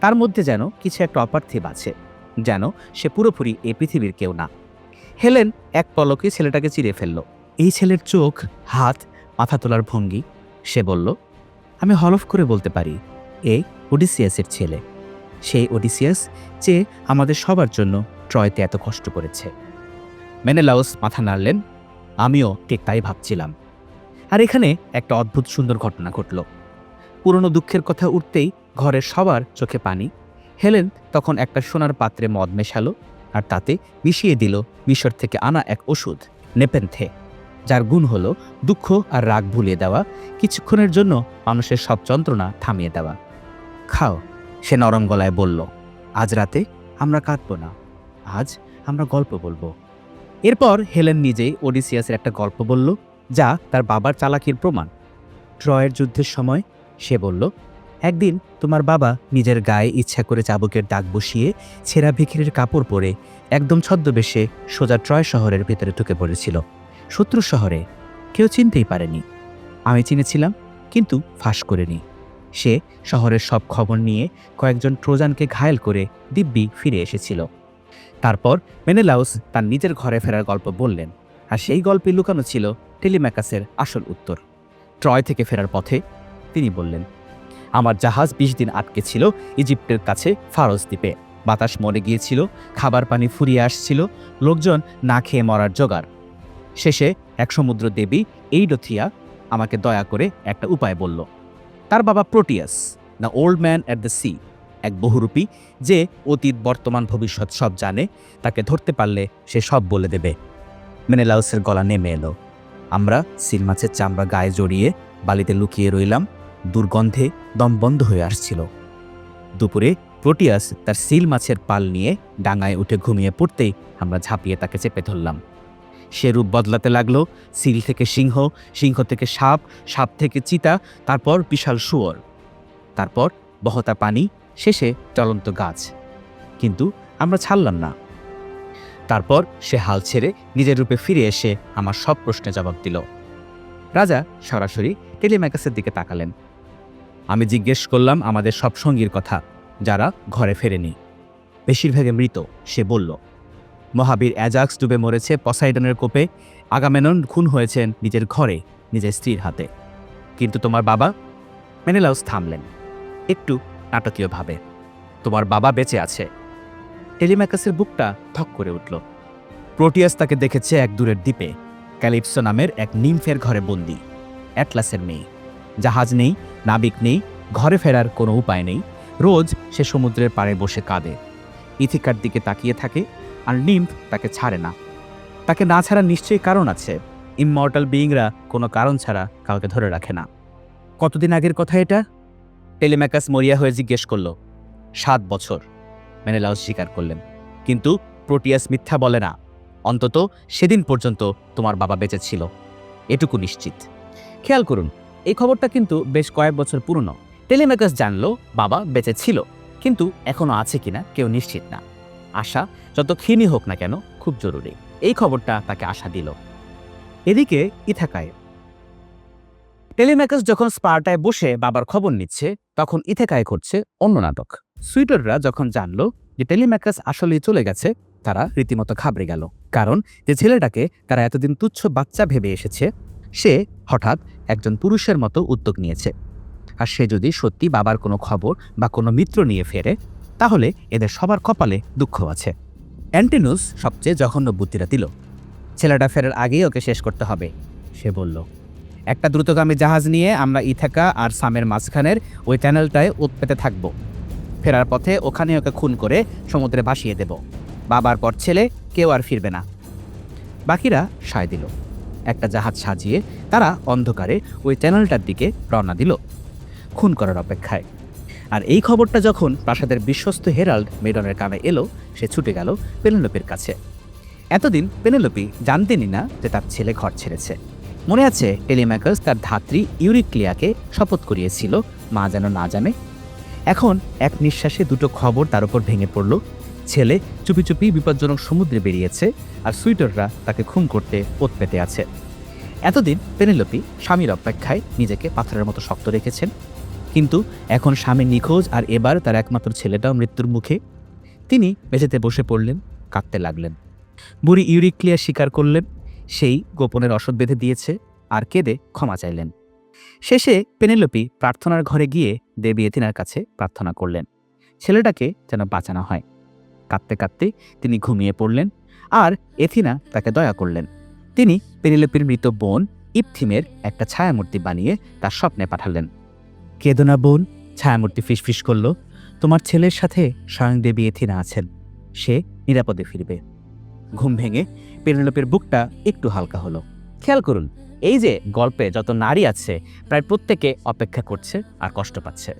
তার মধ্যে যেন কিছু একটা অপার্থিব আছে, যেন সে পুরোপুরি এই পৃথিবীর কেউ না। হেলেন এক পলকে ছেলেটাকে চিরে ফেলল। এই ছেলের চোখ, হাত, মাথা তোলার ভঙ্গি। সে বলল, আমি হলফ করে বলতে পারি, এ ওডিসিয়াসের ছেলে, সেই ওডিসিয়াস যে আমাদের সবার জন্য ট্রয়তে এত কষ্ট করেছে। মেনেলাউস মাথা নাড়লেন। আমিও ঠিক তাই ভাবছিলাম। আর এখানে একটা অদ্ভুত সুন্দর ঘটনা ঘটল। পুরনো দুঃখের কথা উঠতেই ঘরের সবার চোখে পানি। হেলেন তখন একটা সোনার পাত্রে মদ মেশালো আর তাতে মিশিয়ে দিল মিশর থেকে আনা এক ওষুধ, নেপেনথে, যার গুণ হলো দুঃখ আর রাগ ভুলিয়ে দেওয়া, কিছুক্ষণের জন্য মানুষের সব যন্ত্রণা থামিয়ে দেওয়া। খাও, সে নরম গলায় বলল। আজ রাতে আমরা কাঁদব না, আজ আমরা গল্প বলবো। এরপর হেলেন নিজেই ওডিসিয়াসের একটা গল্প বলল, যা তার বাবার চালাকির প্রমাণ। ট্রয়ের যুদ্ধের সময় সে বলল, একদিন তোমার বাবা নিজের গায়ে ইচ্ছা করে চাবুকের দাগ বসিয়ে ছেঁড়া ভিখিরির কাপড় পরে একদম ছদ্মবেশে সোজা ট্রয় শহরের ভেতরে ঢুকে পড়েছিল। শত্রু শহরে কেউ চিনতেই পারেনি। আমি চিনেছিলাম, কিন্তু ফাঁস করিনি। সে শহরের সব খবর নিয়ে কয়েকজন ট্রোজানকে ঘায়েল করে দিব্যি ফিরে এসেছিল। তারপর মেনেলাউস তার নিজের ঘরে ফেরার গল্প বললেন, আর সেই গল্পে লুকানো ছিল টেলিম্যাকাসের আসল উত্তর। ট্রয় থেকে ফেরার পথে তিনি বললেন, আমার জাহাজ 20 দিন আটকে ছিল ইজিপ্টের কাছে ফারস দ্বীপে। বাতাস মরে গিয়েছিল, খাবার পানি ফুরিয়ে আসছিল, লোকজন না খেয়ে মরার জোগাড়। শেষে এক সমুদ্র দেবী এইডোথিয়া আমাকে দয়া করে একটা উপায় বলল। তার বাবা Proteus, the old man at the sea, এক বহুরূপী যে অতীত বর্তমান ভবিষ্যৎ সব জানে, তাকে ধরতে পারলে সে সব বলে দেবে। মেনেলাউসের গলা নেমে এলো। আমরা সিল মাছের চামড়া গায়ে জড়িয়ে বালিতে লুকিয়ে রইলাম। দুর্গন্ধে দম বন্ধ হয়ে আসছিল। দুপুরে প্রোটিয়াস তার সিল মাছের পাল নিয়ে ডাঙায় উঠে ঘুমিয়ে পড়তেই আমরা ঝাঁপিয়ে তাকে চেপে ধরলাম। সে রূপ বদলাতে লাগলো। সিল থেকে সিংহ, সিংহ থেকে সাপ, সাপ থেকে চিতা, তারপর বিশাল শুয়োর, তারপর বহতা পানি, শেষে চলন্ত গাছ। কিন্তু আমরা ছাড়লাম না। তারপর সে হাল ছেড়ে নিজের রূপে ফিরে এসে আমার সব প্রশ্নের জবাব দিল। রাজা সরাসরি টেলিম্যাকাসের দিকে তাকালেন। আমি জিজ্ঞেস করলাম আমাদের সব সঙ্গীর কথা, যারা ঘরে ফেরেনি। বেশিরভাগে মৃত, সে বলল। মহাবীর অ্যাজাক্স ডুবে মরেছে পসাইডনের কোপে, আগামেনন খুন হয়েছেন নিজের ঘরে নিজের স্ত্রীর হাতে। কিন্তু তোমার বাবা? মেনেলাউস থামলেন একটু নাটকীয়ভাবে। তোমার বাবা বেঁচে আছে। টেলিম্যাকাসের বুকটা ধক করে উঠল। প্রোটিয়াস তাকে দেখেছে এক দূরের দ্বীপে, ক্যালিপসো নামের এক নিমফের ঘরে বন্দি। অ্যাটলাসের মেয়ে। জাহাজ নেই, নাবিক নেই, ঘরে ফেরার কোনো উপায় নেই। রোজ সে সমুদ্রের পাড়ে বসে কাঁদে, ইথিকার দিকে তাকিয়ে থাকে, আর নিম্ফ তাকে ছাড়ে না। তাকে না ছাড়ার নিশ্চয়ই কারণ আছে। ইমমর্টাল বিইংরা কোনো কারণ ছাড়া কাউকে ধরে রাখে না। কতদিন আগের কথা এটা? টেলিম্যাকাস মরিয়া হয়ে জিজ্ঞেস করল। 7 বছর, মেনেলাউস স্বীকার করলেন। কিন্তু প্রোটিয়াস মিথ্যা বলে না। অন্তত সেদিন পর্যন্ত তোমার বাবা বেঁচে ছিল, এটুকু নিশ্চিত। খেয়াল করুন, এই খবরটা কিন্তু বেশ কয়েক বছর পুরনো। টেলিম্যাকাস জানলো বাবা বেঁচে ছিল, কিন্তু এখনো আছে কিনা কেউ নিশ্চিত না। আশা যত ক্ষীণই হোক না কেন খুব জরুরি। এই খবরটা তাকে আশা দিল। এদিকে ইথাকায় টেলিম্যাকাস যখন স্পার্টায় বসে বাবার খবর নিচ্ছে, তখন ইথাকায় ঘটছে অন্য নাটক। সুইটররা যখন জানলো যে টেলিম্যাকাস আসলেই চলে গেছে, তারা রীতিমতো ঘাবড়ে গেল। কারণ যে ছেলেটাকে তারা এতদিন তুচ্ছ বাচ্চা ভেবে এসেছে, সে হঠাৎ একজন পুরুষের মতো উদ্যোগ নিয়েছে। আর সে যদি সত্যি বাবার কোনো খবর বা কোনো মিত্র নিয়ে ফেরে, তাহলে এদের সবার কপালে দুঃখ আছে। অ্যান্টিনুস সবচেয়ে জঘন্য বুদ্ধিটা দিল। ছেলেটা ফেরার আগেই ওকে শেষ করতে হবে, সে বলল। একটা দ্রুতগামী জাহাজ নিয়ে আমরা ইথাকা আর সামের মাঝখানের ওই চ্যানেলটায় পেতে থাকব। ফেরার পথে ওখানে ওকে খুন করে সমুদ্রে ভাসিয়ে দেব। বাবার পর ছেলে কেউ আর ফিরবে না। বাকিরা সায় দিল। একটা জাহাজ সাজিয়ে তারা অন্ধকারে ওই চ্যানেলটার দিকে রওনা দিল, খুন করার অপেক্ষায়। আর এই খবরটা যখন প্রাসাদের বিশ্বস্ত হেরাল্ড মেডনের কানে এলো, সে ছুটে গেল পেনেলোপির কাছে। এতদিন পেনেলোপি জানতেনই না যে তার ছেলে ঘর ছেড়েছে। মনে আছে টেলিম্যাকাস তার ধাত্রী ইউরিক্লিয়াকে শপথ করিয়েছিল মা যেন না জানে। এখন এক নিঃশ্বাসে দুটো খবর তার উপর ভেঙে পড়ল। ছেলে চুপি চুপি বিপজ্জনক সমুদ্রে বেরিয়েছে, আর সুইটররা তাকে খুন করতে ওত পেতে আছে। এতদিন পেনেলোপি স্বামীর অপেক্ষায় নিজেকে পাথরের মতো শক্ত রেখেছেন, কিন্তু এখন স্বামী নিখোঁজ, আর এবার তার একমাত্র ছেলেটাও মৃত্যুর মুখে। তিনি মেঝেতে বসে পড়লেন, কাঁদতে লাগলেন। বুড়ি ইউরিক্লিয়া স্বীকার করলেন সেই গোপনের রসদ বেঁধে দিয়েছে, আর কেঁদে ক্ষমা চাইলেন। শেষে পেনেলোপি প্রার্থনার ঘরে গিয়ে দেবী এথিনার কাছে প্রার্থনা করলেন ছেলেটাকে যেন বাঁচানো হয়। কাঁদতে কাঁদতে তিনি ঘুমিয়ে পড়লেন, আর এথিনা তাকে দয়া করলেন। তিনি পেনেলোপির মৃত বোন ইপথিমের একটা ছায়ামূর্তি বানিয়ে তার স্বপ্নে পাঠালেন। কেঁদো না বোন, ছায়ামূর্তি ফিসফিস করল, তোমার ছেলের সাথে স্বয়ং দেবী এথিনা আছেন, সে নিরাপদে ফিরবে। ঘুম ভেঙে পেনেলোপের বুকটা একটু হালকা হলো। খেয়াল করুন, এই যে গল্পে যত নারী আছে প্রায় প্রত্যেকে অপেক্ষা করছে আর কষ্ট পাচ্ছে।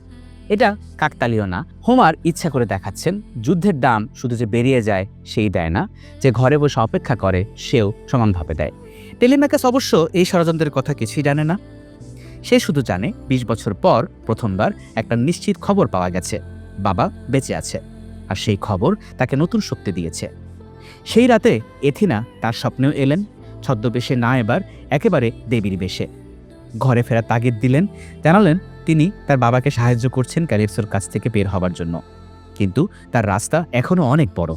এটা কাকতালীয় না, হোমার ইচ্ছা করে দেখাচ্ছেন যুদ্ধের দাম শুধু যে বেরিয়ে যায় সেই দেয় না, যে ঘরে বসে অপেক্ষা করে সেও সমানভাবে দেয়। টেলিম্যাকাস অবশ্য এই ষড়যন্ত্রের কথা কিছুই জানে না। সে শুধু জানে ২০ বছর পর প্রথমবার একটা নিশ্চিত খবর পাওয়া গেছে, বাবা বেঁচে আছে, আর সেই খবর তাকে নতুন শক্তি দিয়েছে। সেই রাতে এথিনা তার স্বপ্নেও এলেন, ছদ্মবেশে না, এবার একেবারে দেবীর বেশে। ঘরে ফেরা তাগিদ দিলেন, জানালেন তিনি তার বাবাকে সাহায্য করছেন ক্যালিপসোর কাছ থেকে বের হবার জন্য, কিন্তু তার রাস্তা এখনও অনেক বড়।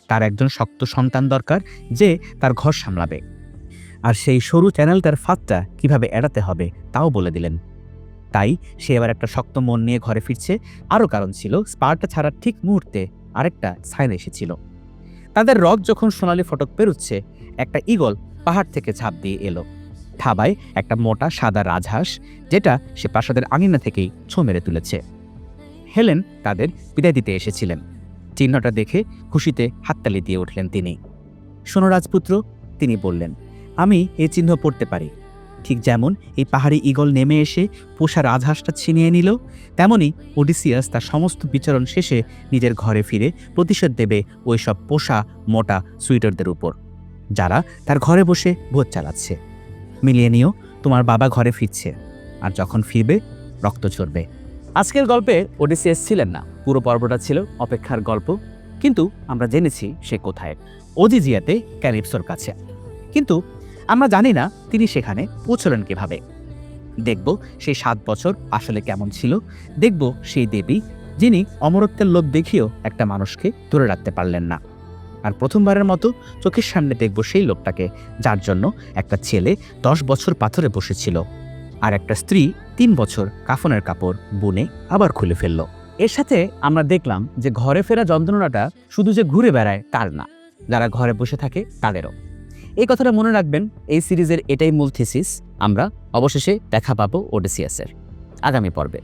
তার একজন শক্ত সন্তান দরকার যে তার ঘর সামলাবে, আর সেই সরু চ্যানেলটার ফাঁদটা কিভাবে এড়াতে হবে তাও বলে দিলেন। তাই সে এবার একটা শক্ত মন নিয়ে ঘরে ফিরছে। আরও কারণ ছিল, স্পার্টা ছাড়ার ঠিক মুহূর্তে আরেকটা সাইন এসেছিল। তাদের রথ যখন সোনালি ফটক পেরুচ্ছে, একটা ঈগল পাহাড় থেকে ঝাঁপ দিয়ে এলো। থাবায় একটা মোটা সাদা রাজহাঁস, যেটা সে প্রাসাদের আঙিনা থেকেই ছো মেরে তুলেছে। হেলেন তাদের বিদায় দিতে এসেছিলেন। চিহ্নটা দেখে খুশিতে হাততালি দিয়ে উঠলেন তিনি। শোনো রাজপুত্র, তিনি বললেন, আমি এই চিহ্ন পড়তে পারি। ঠিক যেমন এই পাহাড়ি ঈগল নেমে এসে পোষা রাজহাঁসটা ছিনিয়ে নিল, তেমনি ওডিসিয়াস তার সমস্ত বিচরণ শেষে নিজের ঘরে ফিরে প্রতিশোধ দেবে ওই সব পোষা মোটা সুইটারদের উপর, যারা তার ঘরে বসে ভোজ চালাচ্ছে। মিলিয়ে নিও, তোমার বাবা ঘরে ফিরছে, আর যখন ফিরবে রক্ত ঝরবে। আজকের গল্পে ওডিসিয়াস ছিলেন না, পুরো পর্বটা ছিল অপেক্ষার গল্প। কিন্তু আমরা জেনেছি সে কোথায়, ওজিজিয়াতে, ক্যালিপসোর কাছে। কিন্তু আমরা জানি না তিনি সেখানে পৌঁছলেন কিভাবে। দেখব সেই ৭ বছর আসলে কেমন ছিল, দেখব সেই দেবী যিনি অমরত্বের লোভ দেখিয়েও একটা মানুষকে ধরে রাখতে পারলেন না। আর প্রথমবারের মতো চোখের সামনে দেখব সেই লোকটাকে যার জন্য একটা ছেলে ১০ বছর পাথরে বসেছিল, আর একটা স্ত্রী ৩ বছর কাফনের কাপড় বুনে আবার খুলে ফেলল। এর সাথে আমরা দেখলাম যে ঘরে ফেরা যন্ত্রণাটা শুধু যে ঘুরে বেড়ায় তার না, যারা ঘরে বসে থাকে তাদেরও। এই কথাটা মনে রাখবেন, এই সিরিজের এটাই মূল থিসিস। আমরা অবশেষে দেখা পাবো ওডিসিয়াসের আগামী পর্বে।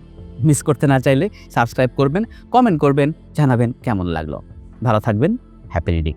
মিস করতে না চাইলে সাবস্ক্রাইব করবেন, কমেন্ট করবেন, জানাবেন কেমন লাগলো। ভালো থাকবেন, হ্যাপি রিডিং।